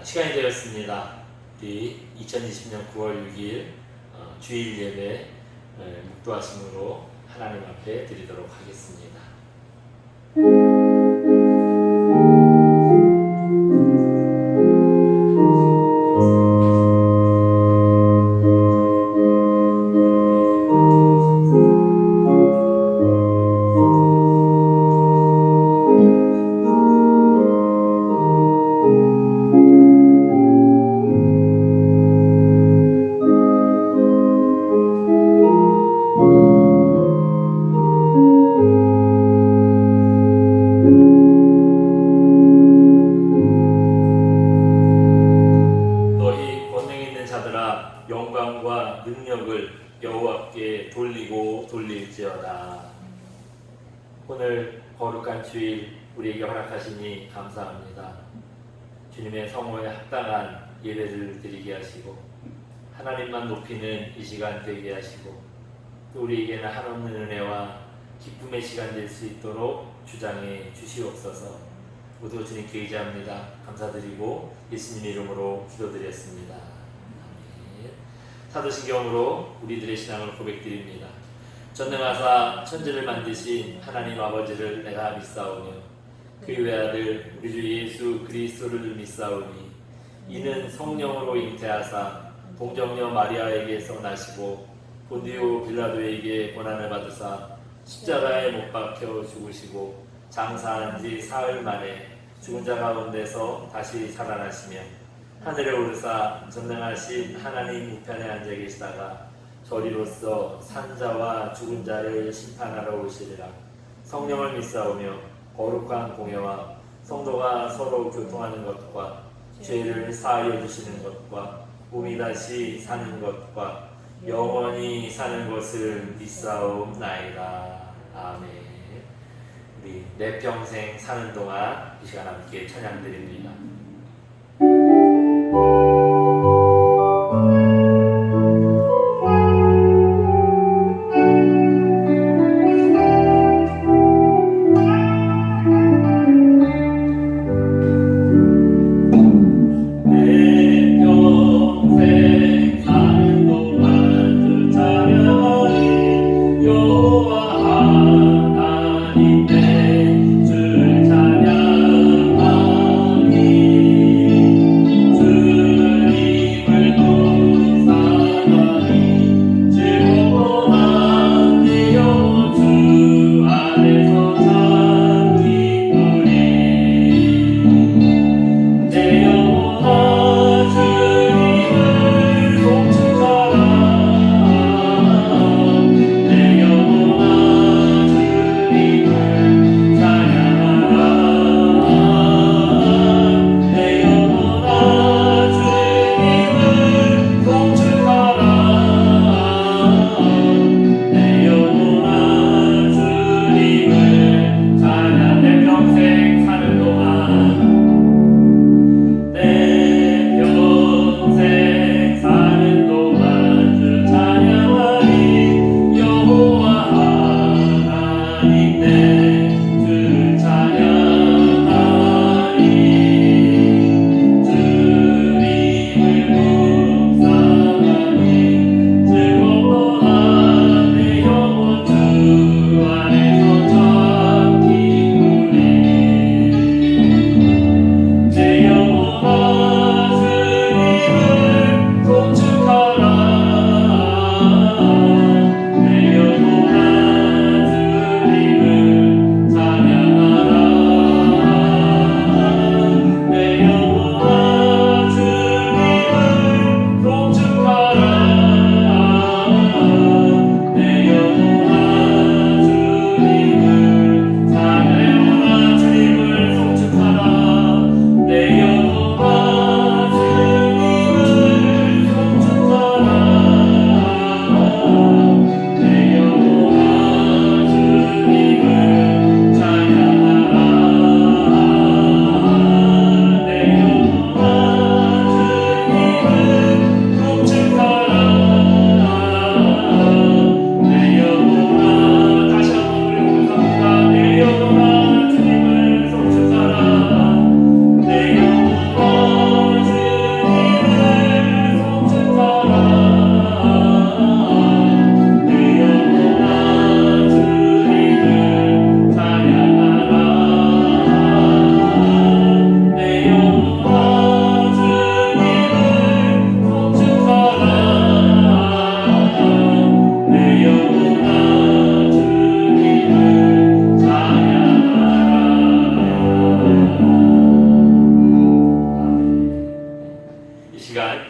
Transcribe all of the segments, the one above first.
시간이 되었습니다. 우리 2020년 9월 6일 주일 예배 묵도하심으로 하나님 앞에 드리도록 하겠습니다. 영광과 능력을 여호와께 돌리고 돌릴지어다. 오늘 거룩한 주일 우리에게 허락하시니 감사합니다. 주님의 성호에 합당한 예배를 드리게 하시고 하나님만 높이는 이 시간 되게 하시고 또 우리에게는 한없는 은혜와 기쁨의 시간 될 수 있도록 주장해 주시옵소서. 모두 주님께 의지합니다. 감사드리고 예수님 이름으로 기도드렸습니다. 사도신경으로 우리들의 신앙을 고백드립니다. 전능하사 천지를 만드신 하나님 아버지를 내가 믿사오며 그 외아들 우리 주 예수 그리스도를 믿사오니 이는 성령으로 잉태하사 동정녀 마리아에게서 나시고 본디오 빌라도에게 고난을 받으사 십자가에 못 박혀 죽으시고 장사한 지 사흘 만에 죽은 자 가운데서 다시 살아나시며 하늘에 오르사 전능하신 하나님 우편에 앉아 계시다가 저리로서 산자와 죽은 자를 심판하러 오시리라. 성령을 믿사오며 거룩한 공예와 성도가 서로 교통하는 것과 죄를 사하여 주시는 것과 몸이 다시 사는 것과 영원히 사는 것을 믿사옵나이다. 아멘. 우리 내 평생 사는 동안 이 시간 함께 찬양드립니다. 하나님 내 줄 찬양하니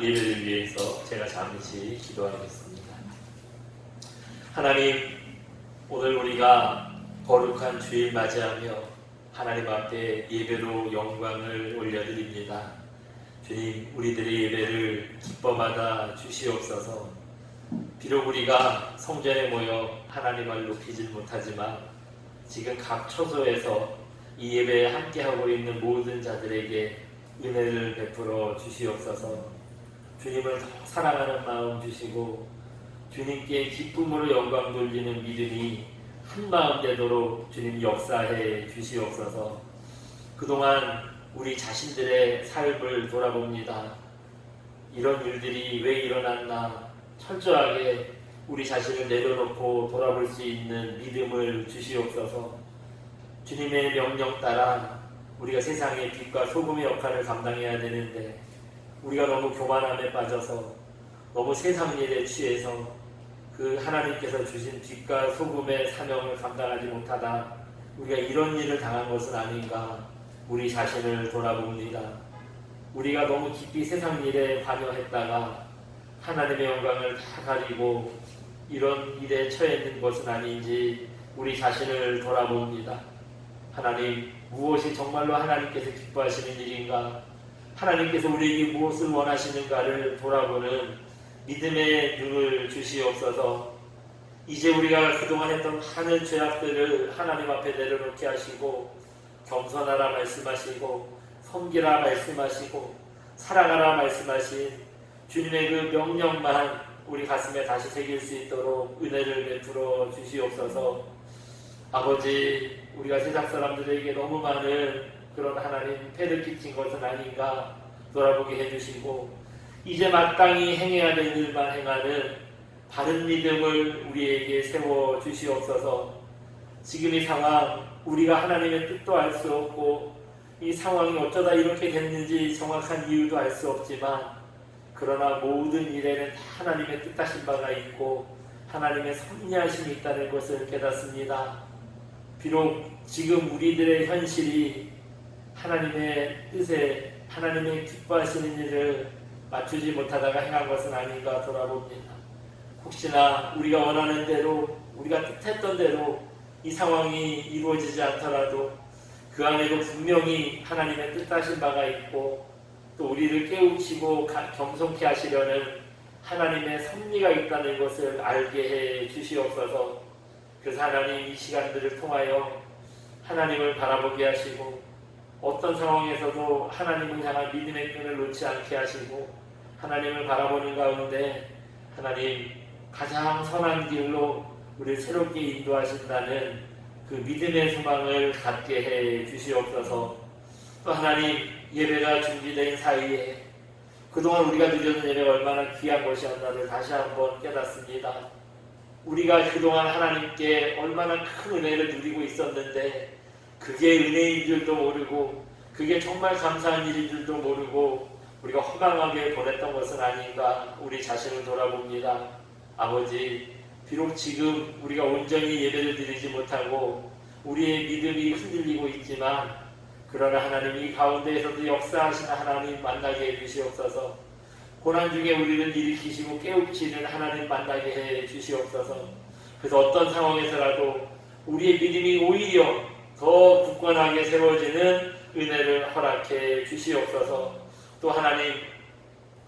예배를 위해서 제가 잠시 기도하겠습니다. 하나님, 오늘 우리가 거룩한 주일 맞이하며 하나님 앞에 예배로 영광을 올려드립니다. 주님, 우리들의 예배를 기뻐받아 주시옵소서. 비록 우리가 성전에 모여 하나님을 높이질 못하지만 지금 각 처소에서 이 예배에 함께하고 있는 모든 자들에게 은혜를 베풀어 주시옵소서. 주님을 더 사랑하는 마음 주시고 주님께 기쁨으로 영광 돌리는 믿음이 한마음 되도록 주님 역사해 주시옵소서. 그동안 우리 자신들의 삶을 돌아봅니다. 이런 일들이 왜 일어났나 철저하게 우리 자신을 내려놓고 돌아볼 수 있는 믿음을 주시옵소서. 주님의 명령 따라 우리가 세상의 빛과 소금의 역할을 감당해야 되는데 우리가 너무 교만함에 빠져서 너무 세상 일에 취해서 그 하나님께서 주신 빛과 소금의 사명을 감당하지 못하다 우리가 이런 일을 당한 것은 아닌가 우리 자신을 돌아봅니다. 우리가 너무 깊이 세상 일에 관여했다가 하나님의 영광을 다 가리고 이런 일에 처해 있는 것은 아닌지 우리 자신을 돌아봅니다. 하나님, 무엇이 정말로 하나님께서 기뻐하시는 일인가, 하나님께서 우리에게 무엇을 원하시는가를 돌아보는 믿음의 눈을 주시옵소서. 이제 우리가 그동안 했던 많은 죄악들을 하나님 앞에 내려놓게 하시고 겸손하라 말씀하시고 섬기라 말씀하시고 사랑하라 말씀하신 주님의 그 명령만 우리 가슴에 다시 새길 수 있도록 은혜를 베풀어 주시옵소서. 아버지, 우리가 세상 사람들에게 너무 많은 그런 하나님 폐를 끼친 것은 아닌가 돌아보게 해주시고 이제 마땅히 행해야 될 일만 행하는 바른 믿음을 우리에게 세워 주시옵소서. 지금 이 상황 우리가 하나님의 뜻도 알 수 없고 이 상황이 어쩌다 이렇게 됐는지 정확한 이유도 알 수 없지만 그러나 모든 일에는 다 하나님의 뜻하신 바가 있고 하나님의 섭리하심이 있다는 것을 깨닫습니다. 비록 지금 우리들의 현실이 하나님의 뜻에 하나님의 기뻐하시는 일을 맞추지 못하다가 행한 것은 아닌가 돌아봅니다. 혹시나 우리가 원하는 대로 우리가 뜻했던 대로 이 상황이 이루어지지 않더라도 그 안에도 분명히 하나님의 뜻하신 바가 있고 또 우리를 깨우치고 겸손케 하시려는 하나님의 섭리가 있다는 것을 알게 해 주시옵소서. 그래서 하나님 이 시간들을 통하여 하나님을 바라보게 하시고 어떤 상황에서도 하나님을 향한 믿음의 끈을 놓지 않게 하시고 하나님을 바라보는 가운데 하나님 가장 선한 길로 우리를 새롭게 인도하신다는 그 믿음의 소망을 갖게 해 주시옵소서. 또 하나님 예배가 준비된 사이에 그동안 우리가 드렸는 예배가 얼마나 귀한 것이었나를 다시 한번 깨닫습니다. 우리가 그동안 하나님께 얼마나 큰 은혜를 누리고 있었는데 그게 은혜인 줄도 모르고 그게 정말 감사한 일인 줄도 모르고 우리가 허망하게 보냈던 것은 아닌가 우리 자신을 돌아봅니다. 아버지, 비록 지금 우리가 온전히 예배를 드리지 못하고 우리의 믿음이 흔들리고 있지만 그러나 하나님 이 가운데에서도 역사하시는 하나님 만나게 해주시옵소서. 고난 중에 우리를 일으키시고 깨우치는 하나님 만나게 해 주시옵소서. 그래서 어떤 상황에서라도 우리의 믿음이 오히려 더 굳건하게 세워지는 은혜를 허락해 주시옵소서. 또 하나님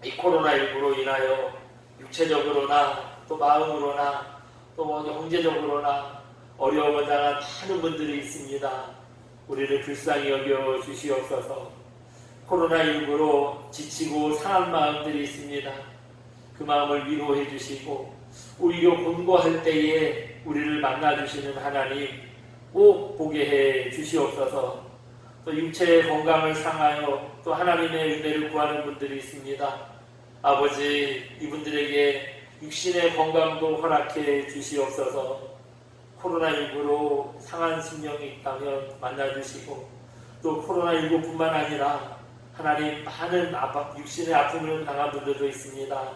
이 코로나19로 인하여 육체적으로나 또 마음으로나 또 경제적으로나 어려움을 당한 많은 분들이 있습니다. 우리를 불쌍히 여겨 주시옵소서. 코로나19로 지치고 상한 마음들이 있습니다. 그 마음을 위로해 주시고 오히려 곤고할 때에 우리를 만나주시는 하나님 꼭 보게 해 주시옵소서. 또 육체의 건강을 상하여 또 하나님의 은혜를 구하는 분들이 있습니다. 아버지, 이분들에게 육신의 건강도 허락해 주시옵소서. 코로나19로 상한 심령이 있다면 만나주시고 또 코로나19뿐만 아니라 하나님 많은 육신의 아픔을 당한 분들도 있습니다.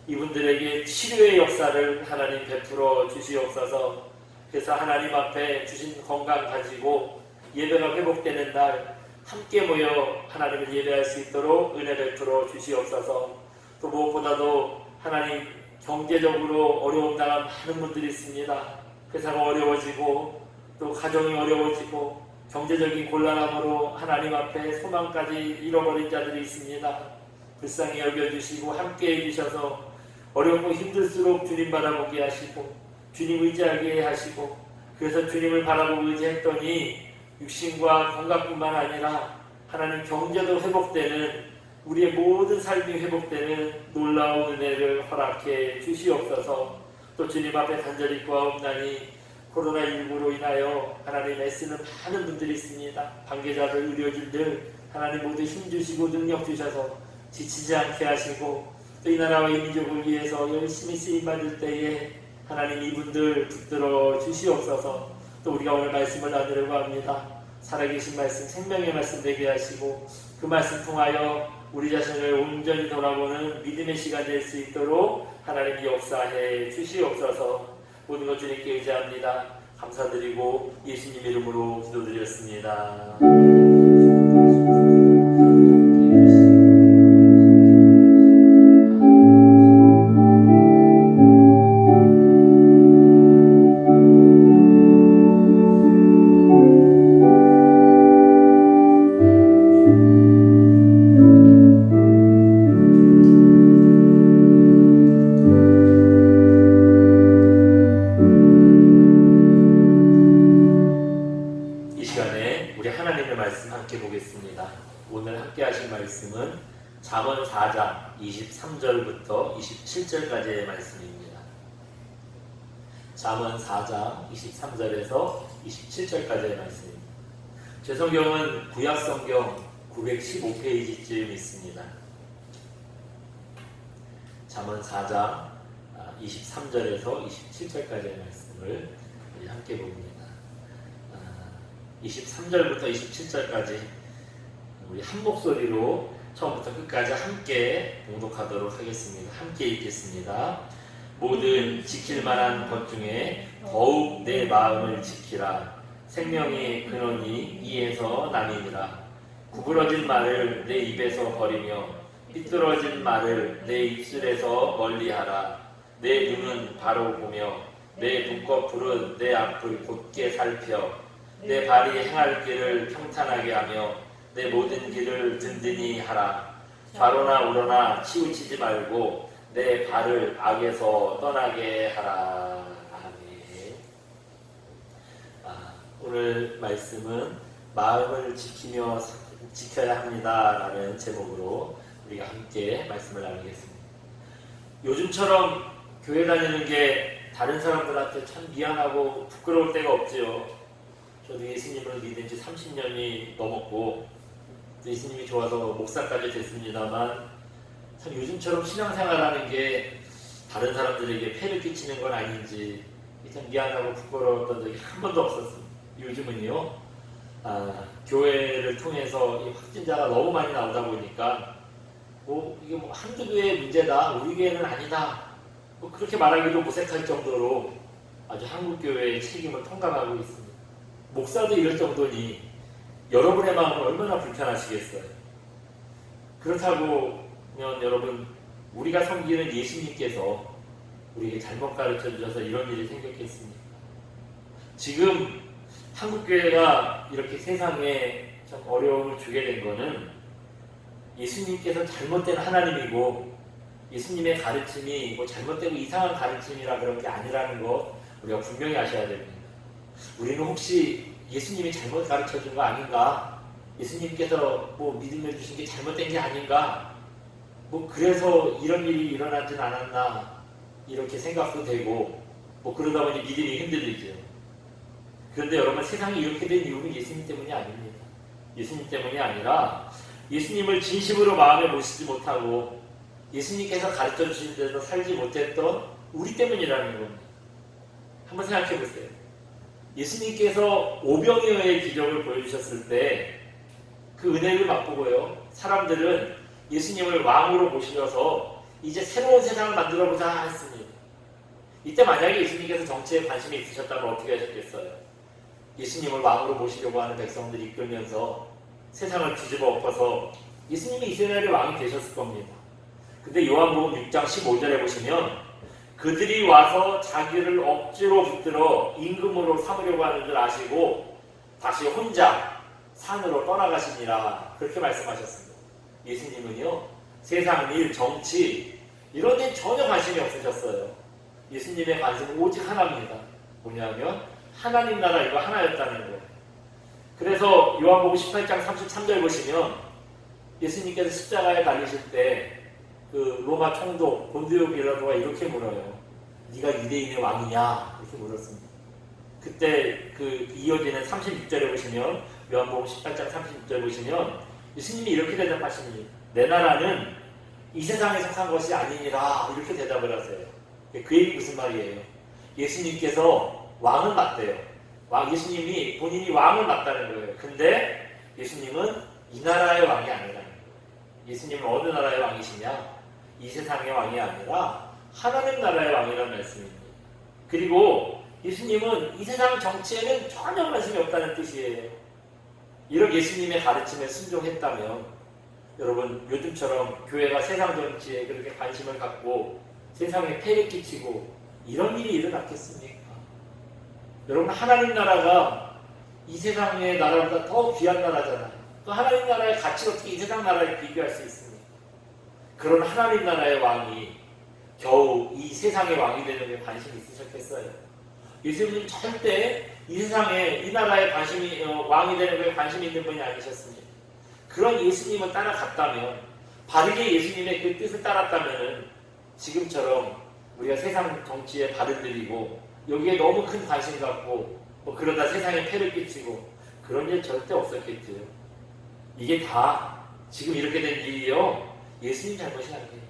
이분들에게 치료의 역사를 하나님 베풀어 주시옵소서. 그래서 하나님 앞에 주신 건강 가지고 예배가 회복되는 날 함께 모여 하나님을 예배할 수 있도록 은혜 베풀어 주시옵소서. 또 무엇보다도 하나님 경제적으로 어려움 당한 많은 분들이 있습니다. 회사가 어려워지고 또 가정이 어려워지고 경제적인 곤란함으로 하나님 앞에 소망까지 잃어버린 자들이 있습니다. 불쌍히 여겨주시고 함께해 주셔서 어렵고 힘들수록 주님 바라보게 하시고 주님 의지하게 하시고, 그래서 주님을 바라보고 의지했더니 육신과 건강뿐만 아니라 하나님 경제도 회복되는, 우리의 모든 삶이 회복되는 놀라운 은혜를 허락해 주시옵소서. 또 주님 앞에 간절히 구하옵나니 코로나19로 인하여 하나님 애쓰는 많은 분들이 있습니다. 관계자들, 의료진들 하나님 모두 힘주시고 능력 주셔서 지치지 않게 하시고, 또 이 나라와 이 민족을 위해서 열심히 쓰임받을 때에 하나님 이분들 붙들어 주시옵소서. 또 우리가 오늘 말씀을 나누려고 합니다. 살아계신 말씀, 생명의 말씀 되게 하시고 그 말씀 통하여 우리 자신을 온전히 돌아보는 믿음의 시간 될 수 있도록 하나님이 역사해 주시옵소서. 모든 것 주님께 의지합니다. 감사드리고 예수님 이름으로 기도드렸습니다. 오늘 함께 하실 말씀은 잠언 4장 23절부터 27절까지의 말씀입니다. 잠언 4장 23절에서 27절까지의 말씀입니다. 제 성경은 구약성경 915페이지쯤 있습니다. 잠언 4장 23절에서 27절까지의 말씀을 함께 봅니다. 23절부터 27절까지 우리 한 목소리로 처음부터 끝까지 함께 봉독하도록 하겠습니다. 함께 읽겠습니다. 모든 지킬 만한 것 중에 더욱 내 마음을 지키라. 생명의 근원이 이에서 남이니라. 구부러진 말을 내 입에서 버리며 삐뚤어진 말을 내 입술에서 멀리하라. 내 눈은 바로 보며 내 눈꺼풀은 내 앞을 곧게 살펴 내 발이 행할 길을 평탄하게 하며 내 모든 길을 든든히 하라. 좌로나 우로나 치우치지 말고 내 발을 악에서 떠나게 하라. 아멘. 오늘 말씀은 마음을 지켜야 합니다 라는 제목으로 우리가 함께 말씀을 나누겠습니다. 요즘처럼 교회 다니는 게 다른 사람들한테 참 미안하고 부끄러울 때가 없지요. 저도 예수님을 믿은 지 30년이 넘었고 예수님이 좋아서 목사까지 됐습니다만, 참 요즘처럼 신앙생활하는 게 다른 사람들에게 폐를 끼치는 건 아닌지 참 미안하고 부끄러웠던 적이 한 번도 없었습니다. 요즘은요, 교회를 통해서 이 확진자가 너무 많이 나오다 보니까 이게 한두 교회의 문제다, 우리 교회는 아니다, 그렇게 말하기도 무색할 정도로 아주 한국교회의 책임을 통감하고 있습니다. 목사도 이럴 정도니 여러분의 마음은 얼마나 불편하시겠어요. 그렇다고 하면 여러분, 우리가 섬기는 예수님께서 우리에게 잘못 가르쳐 주셔서 이런 일이 생겼겠습니까? 지금 한국교회가 이렇게 세상에 참 어려움을 주게 된 거는 예수님께서 잘못된 하나님이고 예수님의 가르침이 잘못되고 이상한 가르침이라 그런 게 아니라는 거 우리가 분명히 아셔야 됩니다. 우리는 혹시 예수님이 잘못 가르쳐준 거 아닌가? 예수님께서 믿음을 주신 게 잘못된 게 아닌가? 그래서 이런 일이 일어나진 않았나? 이렇게 생각도 되고, 그러다 보니 믿음이 흔들리죠. 그런데 여러분, 세상이 이렇게 된 이유는 예수님 때문이 아닙니다. 예수님 때문이 아니라 예수님을 진심으로 마음에 모시지 못하고 예수님께서 가르쳐 주신 대로 살지 못했던 우리 때문이라는 겁니다. 한번 생각해 보세요. 예수님께서 오병이어의 기적을 보여주셨을 때 그 은혜를 맛보고요, 사람들은 예수님을 왕으로 모시려서 이제 새로운 세상을 만들어보자 했습니다. 이때 만약에 예수님께서 정치에 관심이 있으셨다면 어떻게 하셨겠어요? 예수님을 왕으로 모시려고 하는 백성들이 이끌면서 세상을 뒤집어 엎어서 예수님이 이스라엘의 왕이 되셨을 겁니다. 근데 요한복음 6장 15절에 보시면 그들이 와서 자기를 억지로 붙들어 임금으로 삼으려고 하는 줄 아시고 다시 혼자 산으로 떠나가시니라 그렇게 말씀하셨습니다. 예수님은요 세상 일, 정치 이런 데 전혀 관심이 없으셨어요. 예수님의 관심은 오직 하나입니다. 뭐냐면 하나님 나라 이거 하나였다는 거예요. 그래서 요한복음 18장 33절 보시면 예수님께서 십자가에 달리실 때 그 로마 총독 본디오 빌라도가 이렇게 물어요. 네가 유대인의 왕이냐? 이렇게 물었습니다. 그때 그 이어지는 36절에 보시면 요한복음 18장 36절 보시면 예수님이 이렇게 대답하십니다. 내 나라는 이 세상에 속한 것이 아니니라 이렇게 대답을 하세요. 그 얘기 무슨 말이에요? 예수님께서 왕은 맞대요. 예수님이 본인이 왕을 맞다는 거예요. 근데 예수님은 이 나라의 왕이 아니라는 거예요. 예수님은 어느 나라의 왕이시냐? 이 세상의 왕이 아니라 하나님 나라의 왕이라는 말씀입니다. 그리고 예수님은 이 세상 정치에는 전혀 관심이 없다는 뜻이에요. 이렇게 예수님의 가르침에 순종했다면 여러분 요즘처럼 교회가 세상 정치에 그렇게 관심을 갖고 세상에 폐를 끼치고 이런 일이 일어났겠습니까? 여러분 하나님 나라가 이 세상의 나라보다 더 귀한 나라잖아요. 또 하나님 나라의 가치를 어떻게 이 세상 나라에 비교할 수 있습니까? 그런 하나님 나라의 왕이 겨우 이 세상의 왕이 되는 데 관심이 있으셨겠어요? 예수님은 절대 이 세상에 이 나라에 관심이 왕이 되는 데 관심이 있는 분이 아니셨습니다. 그런 예수님을 따라갔다면 바르게 예수님의 그 뜻을 따랐다면 지금처럼 우리가 세상 정치에 발을 들이고 여기에 너무 큰 관심 갖고 그러다 세상에 폐를 끼치고 그런 일 절대 없었겠죠. 이게 다 지금 이렇게 된 일이요 예수님 잘못이 아니에요.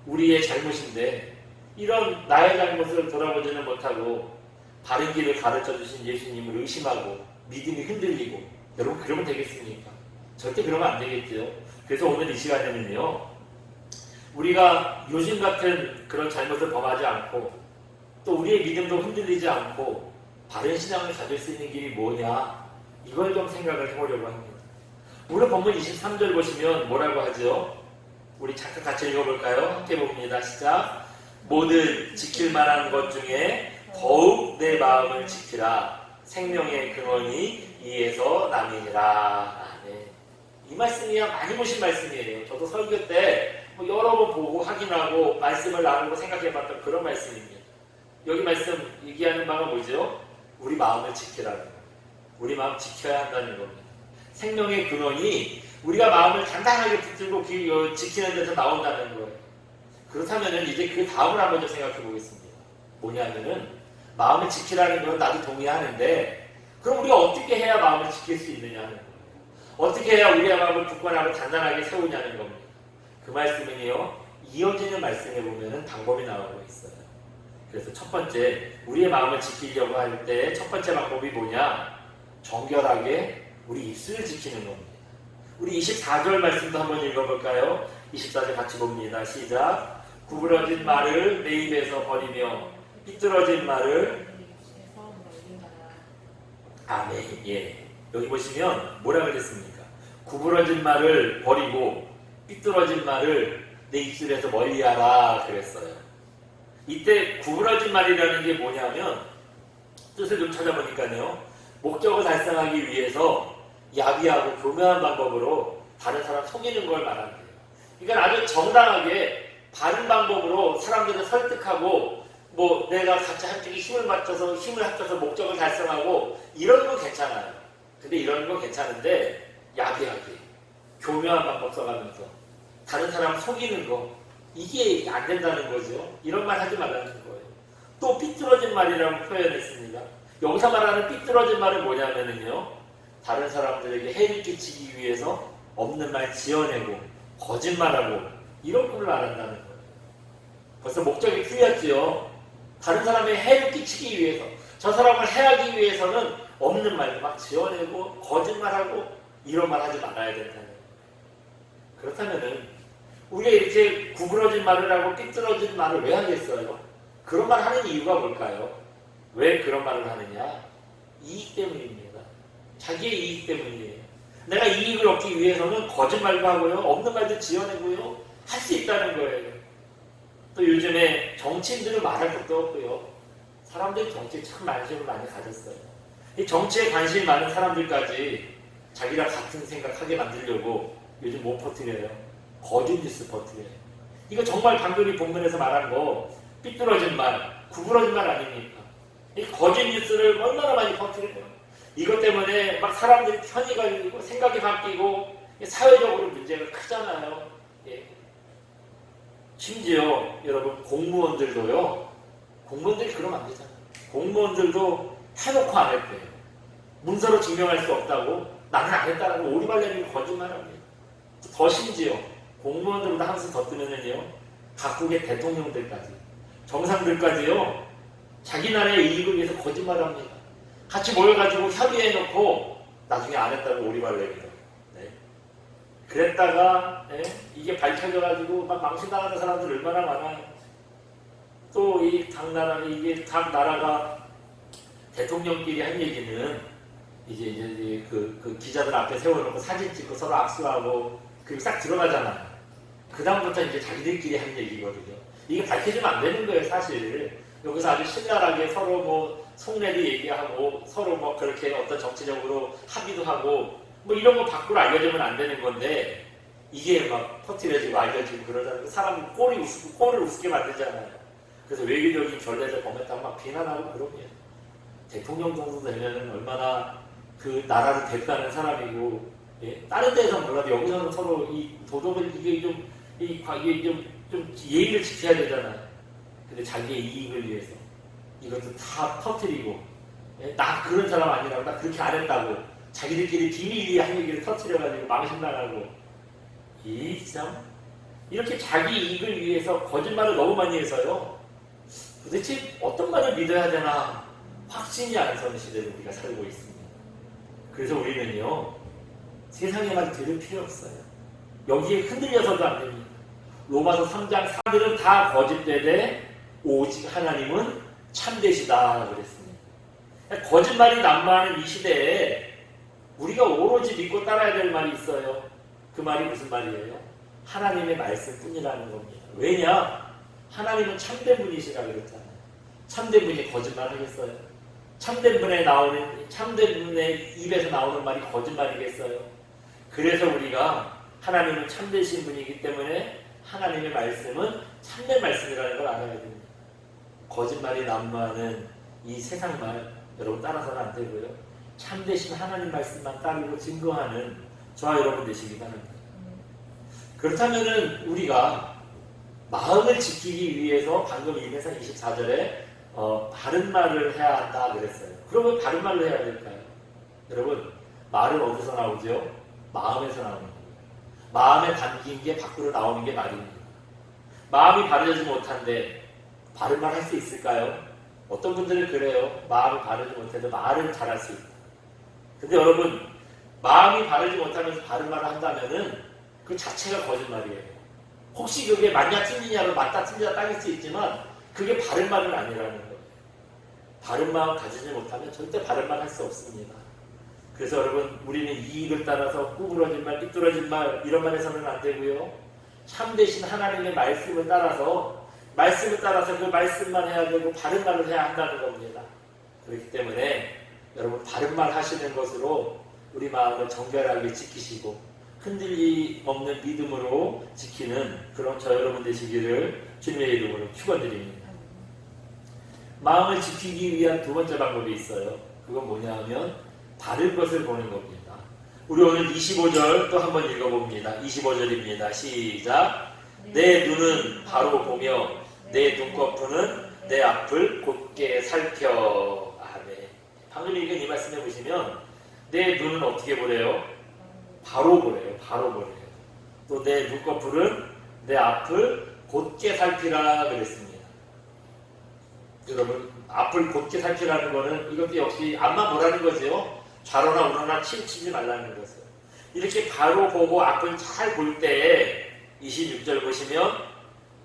우리의 잘못인데 이런 나의 잘못을 돌아보지는 못하고 바른 길을 가르쳐 주신 예수님을 의심하고 믿음이 흔들리고 여러분 그러면 되겠습니까? 절대 그러면 안 되겠죠. 그래서 오늘 이 시간에는요 우리가 요즘 같은 그런 잘못을 범하지 않고 또 우리의 믿음도 흔들리지 않고 바른 신앙을 가질 수 있는 길이 뭐냐 이걸 좀 생각을 해보려고 합니다. 오늘 본문 23절 보시면 뭐라고 하죠? 우리 잠깐 같이 읽어볼까요? 함께 봅니다. 시작. 모든 지킬 만한 것 중에 더욱 내 마음을 지키라. 생명의 근원이 이에서 남이니라. 네. 이 말씀이야 많이 보신 말씀이에요. 저도 설교 때 여러 번 보고 확인하고 말씀을 나누고 생각해봤던 그런 말씀입니다. 여기 말씀 얘기하는 바가 뭐죠? 우리 마음을 지키라는 거예요. 우리 마음 지켜야 한다는 겁니다. 생명의 근원이 우리가 마음을 단단하게 붙들고 지키는 데서 나온다는 거예요. 그렇다면 이제 그 다음을 한번 좀 생각해 보겠습니다. 뭐냐면은 마음을 지키라는 건 나도 동의하는데 그럼 우리가 어떻게 해야 마음을 지킬 수 있느냐는 거예요. 어떻게 해야 우리의 마음을 굳건하고 단단하게 세우냐는 겁니다. 그 말씀은요 이어지는 말씀에 보면은 방법이 나오고 있어요. 그래서 첫 번째 우리의 마음을 지키려고 할 때 첫 번째 방법이 뭐냐? 정결하게 우리 입술을 지키는 겁니다. 우리 24절 말씀도 한번 읽어볼까요? 24절 같이 봅니다. 시작. 구부러진 말을 내 입에서 버리며 삐뚤어진 말을 아멘. 예. 여기 보시면 뭐라 그랬습니까? 구부러진 말을 버리고 삐뚤어진 말을 내 입술에서 멀리하라 그랬어요. 이때 구부러진 말이라는 게 뭐냐면 뜻을 좀 찾아보니까요. 목적을 달성하기 위해서 야비하고 교묘한 방법으로 다른 사람 속이는 걸 말하는 거예요. 그러니까 아주 정당하게 바른 방법으로 사람들을 설득하고 내가 같이 한쪽에 힘을 합쳐서 목적을 달성하고 이런 건 괜찮아요. 근데 이런 건 괜찮은데 야비하게 교묘한 방법 써가면서 다른 사람 속이는 거 이게 안 된다는 거죠. 이런 말 하지 말라는 거예요. 또 삐뚤어진 말이라고 표현했습니다. 여기서 말하는 삐뚤어진 말은 뭐냐면요. 다른 사람들에게 해를 끼치기 위해서 없는 말 지어내고 거짓말하고 이런 걸 말한다는 거예요. 벌써 목적이 풀렸지요. 다른 사람의 해를 끼치기 위해서 저 사람을 해하기 위해서는 없는 말도 막 지어내고 거짓말하고 이런 말 하지 말아야 된다는 거예요. 그렇다면은 우리가 이렇게 구부러진 말을 하고 삐뚤어진 말을 왜 하겠어요? 그런 말 하는 이유가 뭘까요? 왜 그런 말을 하느냐? 이익 때문입니다. 자기의 이익 때문이에요. 내가 이익을 얻기 위해서는 거짓말도 하고요. 없는 말도 지어내고요. 할 수 있다는 거예요. 또 요즘에 정치인들은 말할 것도 없고요. 사람들이 정치에 참 관심을 많이 가졌어요. 이 정치에 관심이 많은 사람들까지 자기랑 같은 생각하게 만들려고 요즘 뭐 퍼뜨려요? 거짓 뉴스 퍼뜨려요. 이거 정말 방금 이 본문에서 말한 거 삐뚤어진 말, 구부러진 말 아닙니까? 이 거짓 뉴스를 얼마나 많이 퍼뜨려요. 이것 때문에 막 사람들이 편이 갈리고 생각이 바뀌고 사회적으로 문제가 크잖아요. 예. 심지어 여러분 공무원들도요. 공무원들이 그러면 안 되잖아요. 공무원들도 해놓고 안 했대요. 문서로 증명할 수 없다고 나는 안 했다라고 오리발내미고 거짓말합니다. 더 심지어 공무원들보다 한수 더 뜨면은요. 각국의 대통령들까지 정상들까지요. 자기 나라의 이익을 위해서 거짓말합니다. 같이 모여가지고 협의해놓고 나중에 안 했다고 오리발내미고 네. 그랬다가 네? 이게 밝혀져가지고 막 망신당하는 사람들 얼마나 많아요. 또 이 각 나라가 대통령끼리 한 얘기는 이제 그 기자들 앞에 세워놓고 사진 찍고 서로 악수하고 그리고 싹 들어가잖아요. 그 다음부터 이제 자기들끼리 한 얘기거든요. 이게 밝혀지면 안 되는 거예요, 사실. 여기서 아주 신랄하게 서로 뭐 속내도 얘기하고 서로 뭐 그렇게 어떤 정치적으로 합의도 하고 뭐 이런 거 밖으로 알려주면 안 되는 건데 이게 막 퍼뜨려지고 알려지고 그러잖아요. 사람 꼴을 우습게 만들잖아요. 그래서 외교적인 결례를 범했다고 막 비난하고 그러면 대통령 정도 되면은 얼마나 그 나라를 대표하는 사람이고 예? 다른 데에서 몰라도 여기서는 서로 이 도덕을 이게 좀 예의를 지켜야 되잖아요. 근데 자기의 이익을 위해서 이것도 다 터뜨리고 예? 나 그런 사람 아니라고 나 그렇게 안 했다고 자기들끼리 비밀리에 한 얘기를 터뜨려가지고 망신당하고 이 참 이렇게 자기 이익을 위해서 거짓말을 너무 많이 해서요. 도대체 어떤 말을 믿어야 되나 확신이 안 서는 시대를 우리가 살고 있습니다. 그래서 우리는요. 세상의 말 들을 필요 없어요. 여기에 흔들려서도 안 됩니다. 로마서 3장 4들은 다 거짓되되 오직 하나님은 참되시다 그랬습니다. 거짓말이 난무하는 이 시대에 우리가 오로지 믿고 따라야 될 말이 있어요. 그 말이 무슨 말이에요? 하나님의 말씀뿐이라는 겁니다. 왜냐? 하나님은 참된 분이시라 그랬잖아요. 참된 분이 거짓말 하겠어요? 참된 분의 입에서 나오는 말이 거짓말이겠어요? 그래서 우리가 하나님은 참되신 분이기 때문에 하나님의 말씀은 참된 말씀이라는 걸 알아야 됩니다. 거짓말이 난무하는 이 세상 말 여러분 따라서는 안 되고요. 참되신 하나님 말씀만 따르고 증거하는 저와 여러분 되시기 바랍니다. 그렇다면은 우리가 마음을 지키기 위해서 방금 이메사 24절에 바른 말을 해야 한다 그랬어요. 그러면 바른 말을 해야 될까요? 여러분 말은 어디서 나오죠? 마음에서 나오는 거예요. 마음에 담긴 게 밖으로 나오는 게 말입니다. 마음이 바르지 못한데 바른 말 할 수 있을까요? 어떤 분들은 그래요. 마음이 바르지 못해도 말은 잘할 수 있다. 근데 여러분 마음이 바르지 못하면서 바른 말을 한다면은 그 자체가 거짓말이에요. 혹시 그게 맞냐 틀리냐로 맞다 틀리다 따질 수 있지만 그게 바른 말은 아니라는 거예요. 바른 마음 가지지 못하면 절대 바른 말 할 수 없습니다. 그래서 여러분 우리는 이익을 따라서 구부러진 말, 삐뚤어진 말 이런 말 해서는 안 되고요. 참되신 하나님의 말씀을 따라서 그 말씀만 해야 되고 바른 말을 해야 한다는 겁니다. 그렇기 때문에 여러분 바른 말 하시는 것으로 우리 마음을 정결하게 지키시고 흔들림 없는 믿음으로 지키는 그런 저 여러분 되시기를 주님의 이름으로 축원드립니다. 마음을 지키기 위한 두 번째 방법이 있어요. 그건 뭐냐 하면 바른 것을 보는 겁니다. 우리 오늘 25절 또 한번 읽어봅니다. 25절입니다. 시작. 내 눈은 바로 보며 내 눈꺼풀은 내 앞을 곧게 살펴. 아멘. 방금 읽은 이 말씀해 보시면 내 눈은 어떻게 보래요? 바로 보래요. 바로 보래요. 또 내 눈꺼풀은 내 앞을 곧게 살피라 그랬습니다. 여러분 앞을 곧게 살피라는 거는 이것도 역시 앞만 보라는 거죠. 좌로나 우로나 치우치지 말라는 것을. 이렇게 바로 보고 앞을 잘 볼 때에 26절 보시면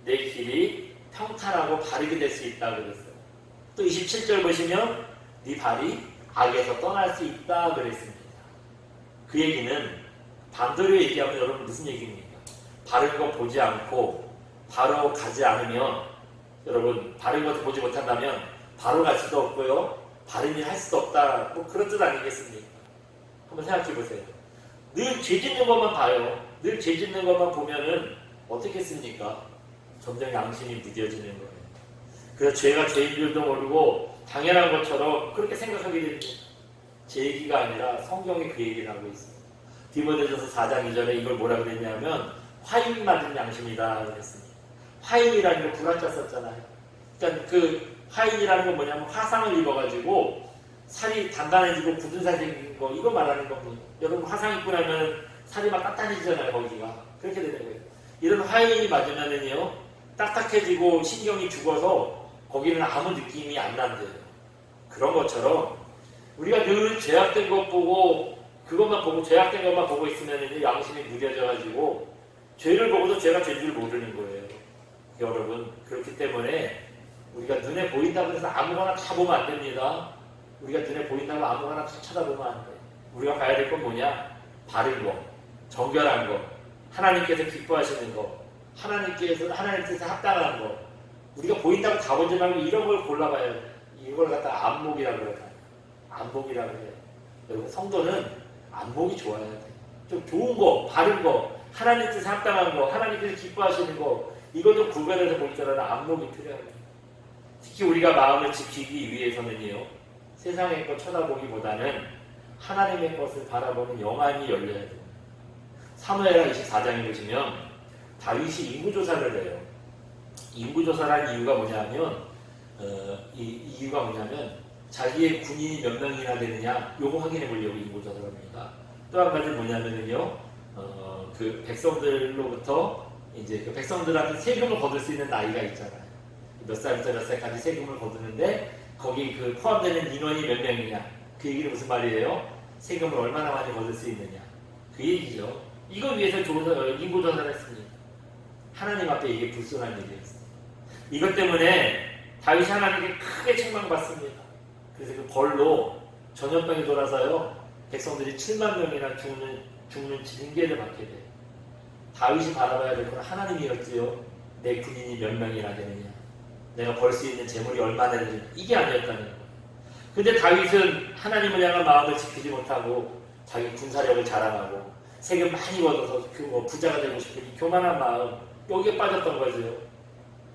내 길이 평탄하고 바르게 될 수 있다 그랬어요. 또 27절 보시면 네 발이 악에서 떠날 수 있다 그랬습니다. 그 얘기는 반대로 얘기하면 여러분 무슨 얘기입니까? 바른 거 보지 않고 바로 가지 않으면, 여러분 바른 것을 보지 못한다면 바로 갈 수도 없고요, 바른 일 할 수도 없다, 뭐 그런 뜻 아니겠습니까? 한번 생각해 보세요. 늘 죄 짓는 것만 봐요. 늘 죄 짓는 것만 보면은 어떻겠습니까? 점점 양심이 무뎌지는 거예요. 그래서 죄가 죄인 줄도 모르고 당연한 것처럼 그렇게 생각하게 됩니다. 제 얘기가 아니라 성경이 그 얘기를 하고 있어요. 디모데전서 4장 2절에 이걸 뭐라 그랬냐면 화인 맞은 양심이다 그랬습니다. 화인이라는 거 불화자 썼잖아요. 그러니까 그 화인이라는 건 뭐냐면 화상을 입어가지고 살이 단단해지고 굳은 살 생긴 거, 이거 말하는 겁니다. 여러분 화상 입고 나면 살이 막 단단해지잖아요. 거기가 그렇게 되는 거예요. 이런 화인이 맞으면은요 딱딱해지고 신경이 죽어서 거기는 아무 느낌이 안 난대요. 그런 것처럼 우리가 늘 죄악된 것 보고 그것만 보고 죄악된 것만 보고 있으면 양심이 무뎌져가지고 죄를 보고도 죄가 죄인 줄 모르는 거예요. 여러분 그렇기 때문에 우리가 눈에 보인다고 해서 아무거나 다 보면 안 됩니다. 우리가 눈에 보인다고 아무거나 다 쳐다보면 안 돼요. 우리가 봐야 될 건 뭐냐? 바른 거, 정결한 거, 하나님께서 기뻐하시는 거, 하나님께서 하나님 뜻에 합당한 거. 우리가 보인다고 다 보지 말고 이런 걸 골라봐야 돼. 이걸 갖다가 안목이라고 그래요. 안목이라고 해요. 여러분 성도는 안목이 좋아야 돼. 좀 좋은 거, 바른 거, 하나님 뜻에 합당한 거, 하나님께서 기뻐하시는 거, 이거 좀 구별해서 볼 줄 아는 안목이 필요합니다. 특히 우리가 마음을 지키기 위해서는요, 세상의 것 쳐다보기보다는 하나님의 것을 바라보는 영안이 열려야 됩니다. 사무엘하 24장에 보시면 다윗이 인구조사를 해요. 인구조사란 이유가 뭐냐면 이 이유가 뭐냐면 자기의 군인이 몇 명이나 되느냐 요거 확인해 보려고 인구조사를 합니다. 또 한 가지 뭐냐면요, 그 백성들로부터 이제 그 백성들한테 세금을 거둘 수 있는 나이가 있잖아요. 몇 살부터 몇 살까지 세금을 거두는데 거기 그 포함되는 인원이 몇 명이냐, 그 얘기는 무슨 말이에요? 세금을 얼마나 많이 거둘 수 있느냐, 그 얘기죠. 이걸 위해서 인구조사를 했습니다. 하나님 앞에 이게 불순한 일이었어요. 이것 때문에 다윗이 하나님께 크게 책망받습니다. 그래서 그 벌로 전염병이 돌아서요 백성들이 7만 명이나 죽는 징계를 받게 돼요. 다윗이 바라봐야 될 건 하나님이었지요. 내 군인이 몇 명이나 되느냐, 내가 벌 수 있는 재물이 얼마나 되느냐, 이게 아니었다는 거예요. 근데 다윗은 하나님을 향한 마음을 지키지 못하고 자기 군사력을 자랑하고 세금 많이 얻어서 그 부자가 되고 싶은 이 교만한 마음, 여기에 빠졌던 거죠.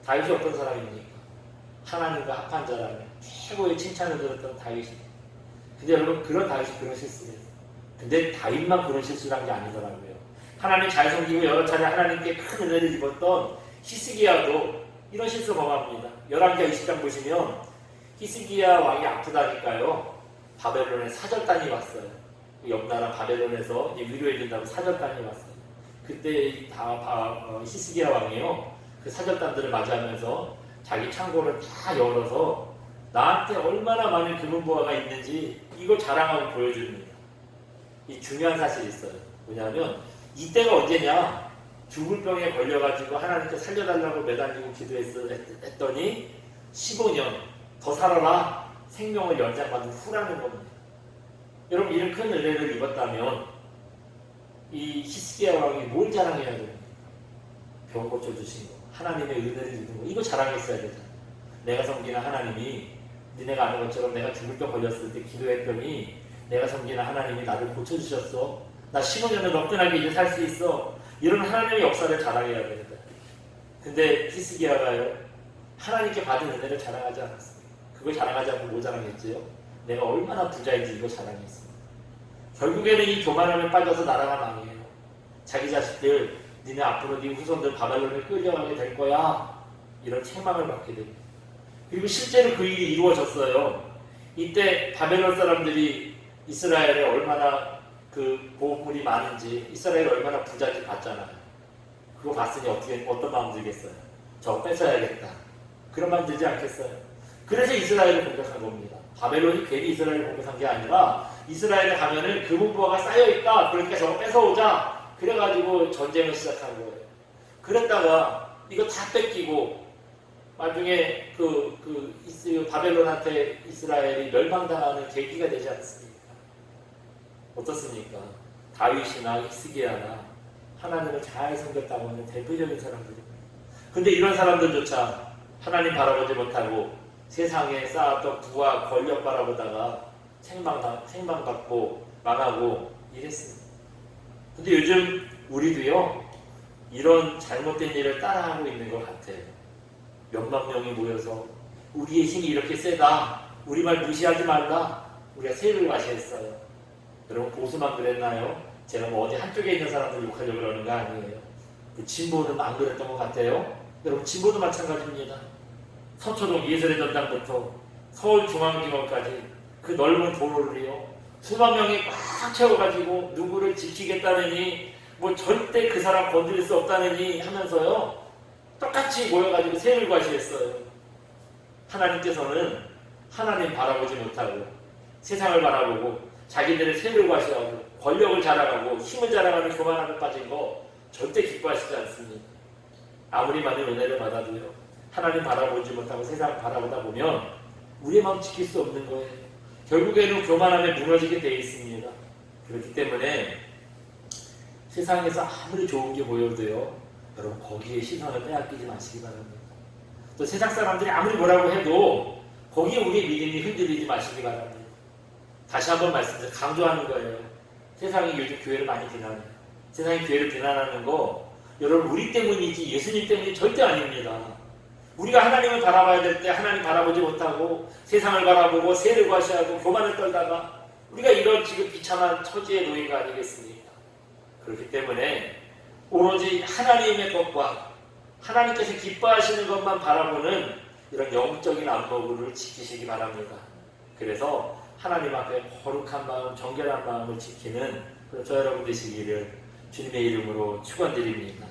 다윗이 어떤 사람입니까? 하나님과 합한 자라는 최고의 칭찬을 들었던 다윗이. 근데 여러분 그런 다윗이 그런 실수를 했어요. 근데 다윗만 그런 실수를 한 게 아니더라고요. 하나님 잘 섬기고 여러 차례 하나님께 큰 은혜를 입었던 히스기야도 이런 실수 범합니다. 11장 20장 보시면 히스기야 왕이 아프다니까요 바벨론에 사절단이 왔어요. 옆 나라 바벨론에서 위로해준다고 사절단이 왔어요. 그때 히스기야 왕이요 그 사절단들을 맞이하면서 자기 창고를 다 열어서 나한테 얼마나 많은 금은보화가 있는지 이걸 자랑하고 보여줍니다. 이 중요한 사실이 있어요. 뭐냐면 이때가 언제냐, 죽을 병에 걸려가지고 하나님께 살려달라고 매달리고 기도했더니 15년 더 살아라, 생명을 연장받은 후라는 겁니다. 여러분 이런 큰 은혜를 입었다면 이 히스기야 왕이 뭘 자랑해야 됩니까? 병 고쳐주신 거, 하나님의 은혜를 입은 거, 이거 자랑했어야 되잖아요. 내가 섬기는 하나님이 니네가 아는 것처럼 내가 죽을 병 걸렸을 때 기도했더니 내가 섬기는 하나님이 나를 고쳐주셨어. 나 15년을 너끈하게 이제 살 수 있어. 이런 하나님의 역사를 자랑해야 됩니다. 근데 히스기야가요 하나님께 받은 은혜를 자랑하지 않았습니다. 그걸 자랑하지 않고 뭐 자랑했지요? 내가 얼마나 부자인지 이거 자랑했습니다. 결국에는 이 교만함에 빠져서 나라가 망해요. 자기 자식들, 니네 앞으로 네 후손들 바벨론에 끌려가게 될 거야, 이런 책망을 받게 됩니다. 그리고 실제로 그 일이 이루어졌어요. 이때 바벨론 사람들이 이스라엘에 얼마나 그 보물이 많은지, 이스라엘이 얼마나 부자인지 봤잖아요. 그거 봤으니 어떤 마음 들겠어요? 저거 뺏어야겠다, 그런 마음 들지 않겠어요? 그래서 이스라엘을 공격한 겁니다. 바벨론이 괜히 이스라엘을 공격한 게 아니라 이스라엘에 가면은 금은보화가 쌓여있다, 그러니까 저거 뺏어오자, 그래가지고 전쟁을 시작한 거예요. 그랬다가 이거 다 뺏기고 나중에 바벨론한테 이스라엘이 멸망당하는 계기가 되지 않습니까? 어떻습니까? 다윗이나 히스기야나 하나님을 잘 섬겼다고 하는 대표적인 사람들입니다. 근데 이런 사람들조차 하나님 바라보지 못하고 세상에 쌓았던 부와 권력 바라보다가 생망받고 망하고 이랬습니다. 근데 요즘 우리도요, 이런 잘못된 일을 따라하고 있는 것 같아요. 몇만 명이 모여서 우리의 힘이 이렇게 세다, 우리 말 무시하지 말라, 우리가 세를 과시했어요. 여러분, 보수만 그랬나요? 제가 뭐 어디 한쪽에 있는 사람들 욕하려고 그러는 거 아니에요. 그 진보는 안 그랬던 것 같아요. 여러분, 진보도 마찬가지입니다. 서초동 예술의 전당부터 서울중앙지검까지 그 넓은 도로를요, 수만 명이 꽉 채워가지고 누구를 지키겠다느니, 뭐 절대 그 사람 건드릴 수 없다느니 하면서요, 똑같이 모여가지고 세를 과시했어요. 하나님께서는 하나님 바라보지 못하고 세상을 바라보고 자기들의 세를 과시하고 권력을 자랑하고 힘을 자랑하는 교만함에 빠진 거 절대 기뻐하시지 않습니다. 아무리 많은 은혜를 받아도요, 하나님 바라보지 못하고 세상 바라보다 보면 우리의 마음 지킬 수 없는 거예요. 결국에는 교만함에 무너지게 되어 있습니다. 그렇기 때문에 세상에서 아무리 좋은 게 보여도요, 여러분 거기에 시선을 빼앗기지 마시기 바랍니다. 또 세상 사람들이 아무리 뭐라고 해도 거기에 우리의 믿음이 흔들리지 마시기 바랍니다. 다시 한번 강조하는 거예요. 세상이 요즘 교회를 많이 비난해요. 세상이 교회를 비난하는 거 여러분 우리 때문이지 예수님 때문이 절대 아닙니다. 우리가 하나님을 바라봐야 될 때 하나님 바라보지 못하고 세상을 바라보고 세를 과시하고 교만을 떨다가 우리가 이런 지금 비참한 처지에 놓인 거 아니겠습니까? 그렇기 때문에 오로지 하나님의 것과 하나님께서 기뻐하시는 것만 바라보는 이런 영적인 안목을 지키시기 바랍니다. 그래서 하나님 앞에 거룩한 마음, 정결한 마음을 지키는 그런 저 여러분 되시기를 주님의 이름으로 축원드립니다.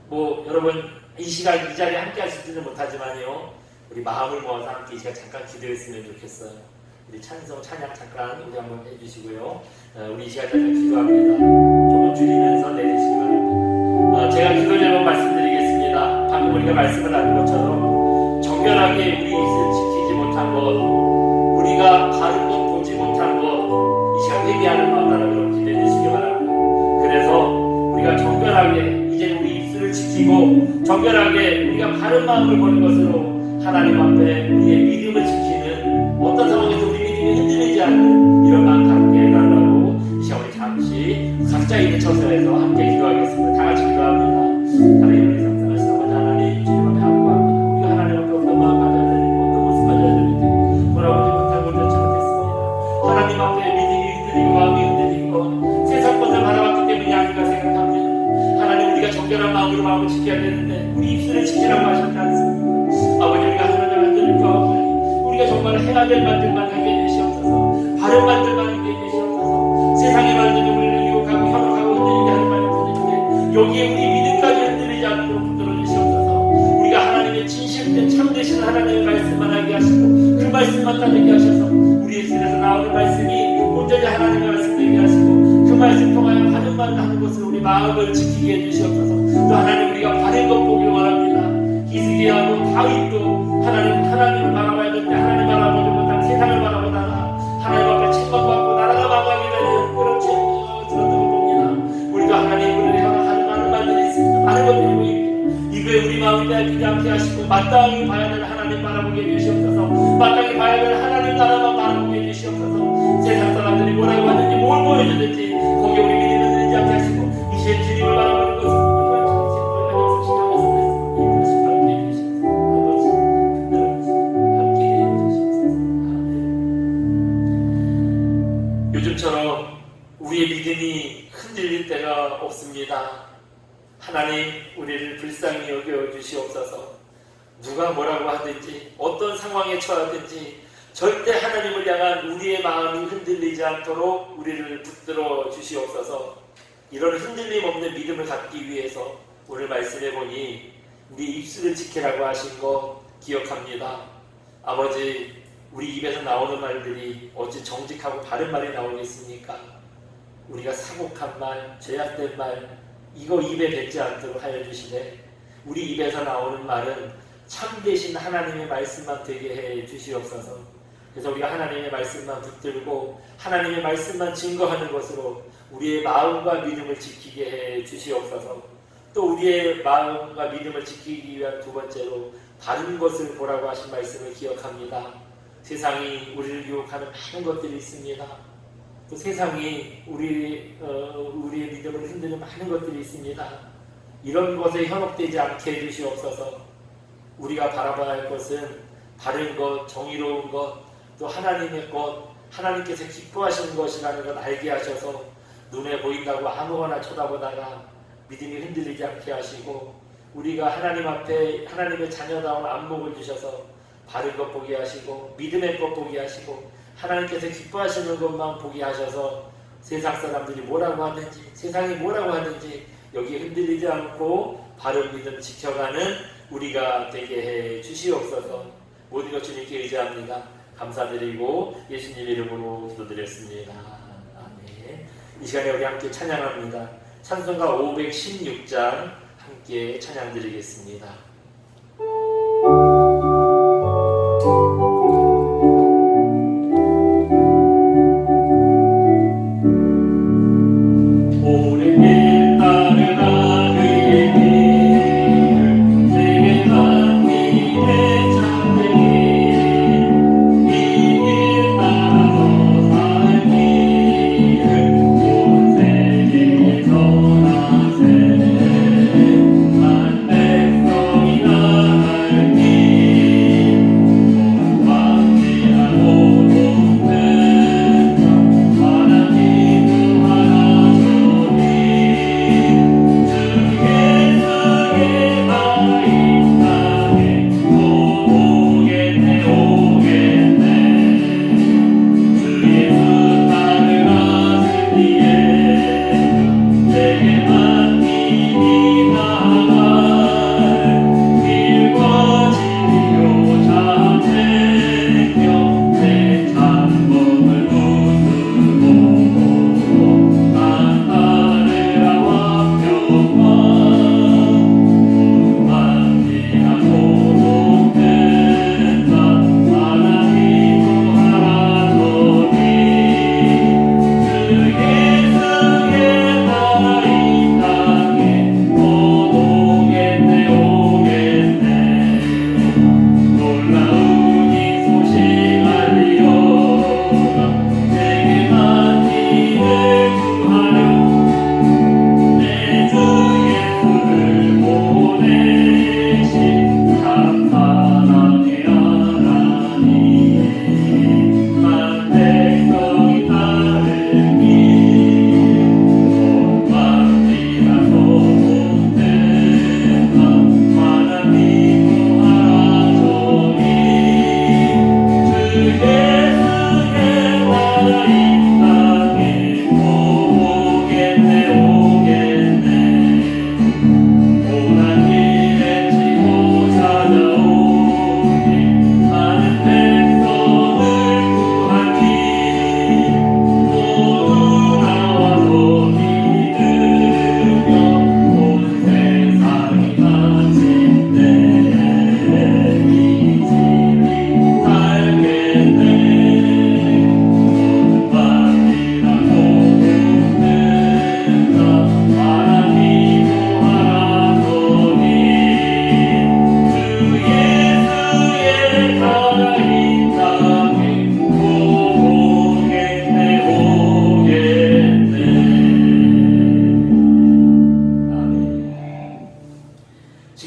뭐 여러분 이 시간 이 자리에 함께 하시지는 못하지만요, 우리 마음을 모아서 함께 이 시간 잠깐 기도했으면 좋겠어요. 우리 찬양 잠깐 우리 한번 해주시고요. 우리 이 시간 잠깐 기도합니다. 조금 줄이면서 내리시기 바랍니다. 제가 기도 제목 말씀드리겠습니다. 방금 우리가 말씀을 나눈 것처럼 정결하게 우리 입을 지키지 못한 것, 우리가 바른 것 보지 못한 것, 이 시간 회개하는 마음으로 기도해 주시기 바랍니다. 그래서 우리가 정결하게 이제 우리 입술을 지키고 정결하게 우리가 바른 마음을 보는 것으로 하나님 앞에 우리의 믿음을 지키는, 어떤 상황에서 우리 믿음이 흔들리지 않는 이런 마음 갖게 해달라고 이 시간 우리 잠시 각자 있는 처소에서 함께 기도하겠습니다. 다 같이 기도합니다. 하나님, 우리 상상하신 아버지 하나님, 주님 앞에 하고합니다. 우리가 하나님 앞에 어떤 마음 가져야 되는지, 어떤 모습 가져야 되는지 돌아보지 못하고 그렇지 못했습니다. 하나님 앞에 믿음이 흔들리고 마음이 흔들린 것, 세상 것을 바라봤기 때문이 아닌가 생각합니다. 하나님, 우리가 정결한 마음으로 마음을 지켜야 되는데 우리 입술을 지키라고 하셨지 않습니까? 아버지, 우리가 하나님 흔들릴 가운데 우리가 정말 해야 될 말들만 하게 해주시옵소서. 바른 말들만 하게 해주시옵소서. 세상의 말들이 우리를 유혹하고 현혹하고 흔들리게 하는 말을 듣는데 여기에 우리 믿음까지 흔들리지 않도록 붙들어 주시옵소서. 우리가 하나님의 진실된 참되신 하나님의 말씀만 하게 하시고 그 말씀만 따르게 하셔서 우리의 입술에서 나오는 말씀이 온전히 하나님의 말씀 되게 하시고 그 말씀 통하여 바른 말을 하는 것을 우리 마음을 지키게 해주시옵소서. 또 하나님, 우리가 바른 것 보길 원합니다. 히스기야도 다윗도 하나님을 바라봐야 될 때 하나님 바라보지 못한 세상을 바라보다가 하나님 앞에 책망받고 나라가 망하게 되는 그런 들었던 걸 봅니다. 우리가 하나님을 향하는 많은 말들이 있습니다. 많은 것들이 보입니다. 이거에 우리 마음이 빼앗기지 않게 하시고 마땅히 봐야 될 하나님 바라보게 해주시옵소서. 마땅히 봐야 될 하나님 나라만 바라보게 해주시옵소서. 세상 사람들이 뭐라고 하는지 뭘 보여주든지 거기에 우리 믿음을 들지 않게 하시고 이제 주님을 바라보는 것은 요즘처럼 우리의 믿음이 흔들릴 때가 없습니다. 하나님, 우리를 불쌍히 여겨 주시옵소서. 누가 뭐라고 하든지 어떤 상황에 처하든지 절대 하나님을 향한 우리의 마음이 흔들리지 않도록 우리를 붙들어 주시옵소서. 이런 흔들림 없는 믿음을 갖기 위해서 오늘 말씀해 보니 우리 입술을 지키라고 하신 거 기억합니다. 아버지, 우리 입에서 나오는 말들이 어찌 정직하고 바른 말이 나오겠습니까? 우리가 사곡한 말, 죄악된 말, 이거 입에 뱉지 않도록 하여 주시되 우리 입에서 나오는 말은 참되신 하나님의 말씀만 되게 해 주시옵소서. 그래서 우리가 하나님의 말씀만 붙들고 하나님의 말씀만 증거하는 것으로 우리의 마음과 믿음을 지키게 해 주시옵소서. 또 우리의 마음과 믿음을 지키기 위한 두 번째로 바른 것을 보라고 하신 말씀을 기억합니다. 세상이 우리를 유혹하는 많은 것들이 있습니다. 또 세상이 우리의 믿음을 흔드는 많은 것들이 있습니다. 이런 것에 현혹되지 않게 해주시옵소서. 우리가 바라봐야 할 것은 바른 것, 정의로운 것, 또 하나님의 것, 하나님께서 기뻐하시는 것이라는 것 알게 하셔서 눈에 보인다고 아무거나 쳐다보다가 믿음이 흔들리지 않게 하시고, 우리가 하나님 앞에 하나님의 자녀다운 안목을 주셔서 바른 것 보게 하시고 믿음의 것 보게 하시고 하나님께서 기뻐하시는 것만 보게 하셔서 세상 사람들이 뭐라고 하는지, 세상이 뭐라고 하는지 여기에 흔들리지 않고 바른 믿음 지켜가는 우리가 되게 해 주시옵소서. 모든 것 주님께 의지합니다. 감사드리고 예수님 이름으로 기도드렸습니다. 아멘. 이 시간에 우리 함께 찬양합니다. 찬송가 516장 함께 찬양드리겠습니다.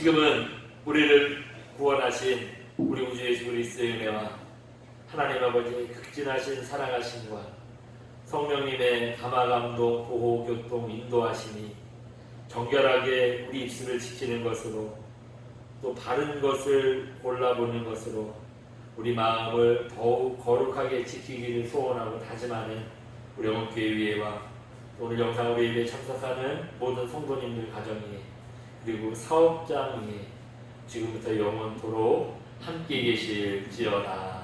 지금은 우리를 구원하신 우리 우주 예수 그리스도의 은혜와 하나님 아버지의 극진하신 사랑하심과 성령님의 감화감동, 보호, 교통, 인도하심이 정결하게 우리 입술을 지키는 것으로 또 바른 것을 골라보는 것으로 우리 마음을 더욱 거룩하게 지키기를 소원하고 다짐하는 우리 영원교회와 오늘 영상으로 예배에 참석하는 모든 성도님들 가정에 그리고 사업장 위에 지금부터 영원토록 함께 계실지어다.